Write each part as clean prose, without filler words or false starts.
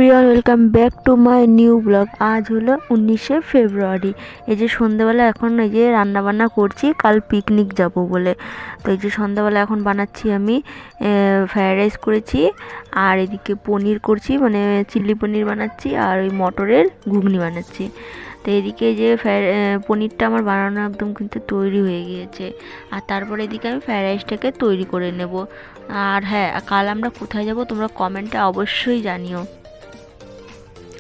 Everyone, welcome back to my new blog. আজ হলো 19শে ফেব্রুয়ারি। এই যে সন্ধ্যাবেলা এখন এই যে রান্নাবান্না করছি, কাল পিকনিক যাব বলে। তো এই যে সন্ধ্যাবেলা এখন বানাচ্ছি আমি ফ্রায়েড রাইস করেছি, আর এদিকে পনির করছি, মানে চিলি পনির বানাচ্ছি, আর ওই মটরের ঘুগনি বানাচ্ছি। তো এদিকে যে পনিরটা আমার বানানো একদম কিন্তু তৈরি হয়ে গিয়েছে, আর তারপরে এদিকে আমি ফ্রায়েড রাইসটাকে তৈরি করে নেব। আর হ্যাঁ, কাল আমরা কোথায় যাব তোমরা কমেন্টে অবশ্যই জানিও।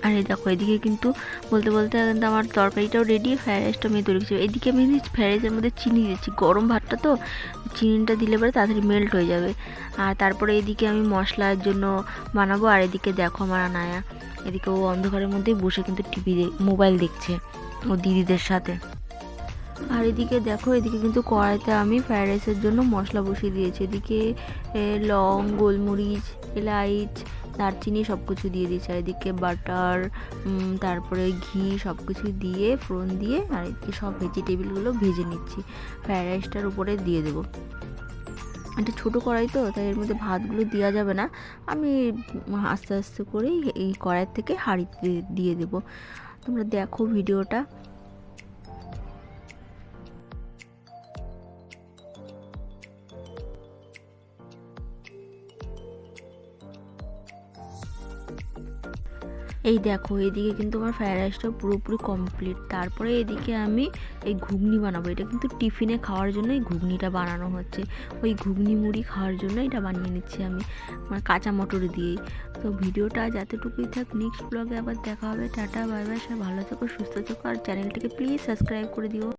আর এই দেখো, এদিকে কিন্তু বলতে বলতে কিন্তু আমার তরকারিটাও রেডি, ফ্রায়েড রাইসটা আমি তৈরি করছি। এদিকে আমি ফ্রায়েড রাইসের মধ্যে চিনি দিচ্ছি, গরম ভাতটা তো চিনিটা দিলে পরে তাড়াতাড়ি মেল্ট হয়ে যাবে। আর তারপরে এদিকে আমি মশলার জন্য বানাবো। আর এদিকে দেখো আমার আনায়া, এদিকে ও অন্ধকারের মধ্যেই বসে কিন্তু মোবাইল দেখছে ও দিদিদের সাথে। আর এদিকে দেখো, এদিকে কিন্তু কড়াইতে আমি ফ্রায়েড রাইসের জন্য মশলা বসিয়ে দিয়েছি। এদিকে লং, গোলমরিচ, এলাইচ, দারচিনি সব কিছু দিয়ে দিয়েছি। আর এদিকে বাটার, তারপরে ঘি সব কিছু দিয়ে ফোড়ন দিয়ে, আর এদিকে সব ভেজিটেবিলগুলো ভেজে নিচ্ছি, ফ্রায়েড রাইসটার উপরে দিয়ে দেবো। একটা ছোটো কড়াই তো, তাই এর মধ্যে ভাতগুলো দেওয়া যাবে না, আমি আস্তে আস্তে করেই এই কড়াই থেকে হাঁড়িতে দিয়ে দেবো। তোমরা দেখো ভিডিওটা। এই দেখো, এদিকে কিন্তু আমার ফ্রায়েড রাইসটা পুরোপুরি কমপ্লিট। তারপরে এদিকে আমি এই ঘুগনি বানাবো। এটা কিন্তু টিফিনে খাওয়ার জন্য এই ঘুগনিটা বানানো হচ্ছে, ওই ঘুগনি মুড়ি খাওয়ার জন্য এটা বানিয়ে নিচ্ছি আমি, মানে কাঁচা মটর দিয়েই। তো ভিডিওটা আজ এতটুকুই থাক, নেক্সট ব্লগে আবার দেখা হবে। টাটা, বাই বাই, সবাই ভালো থেকো, সুস্থ থেকো, আর চ্যানেলটিকে প্লিজ সাবস্ক্রাইব করে দিও।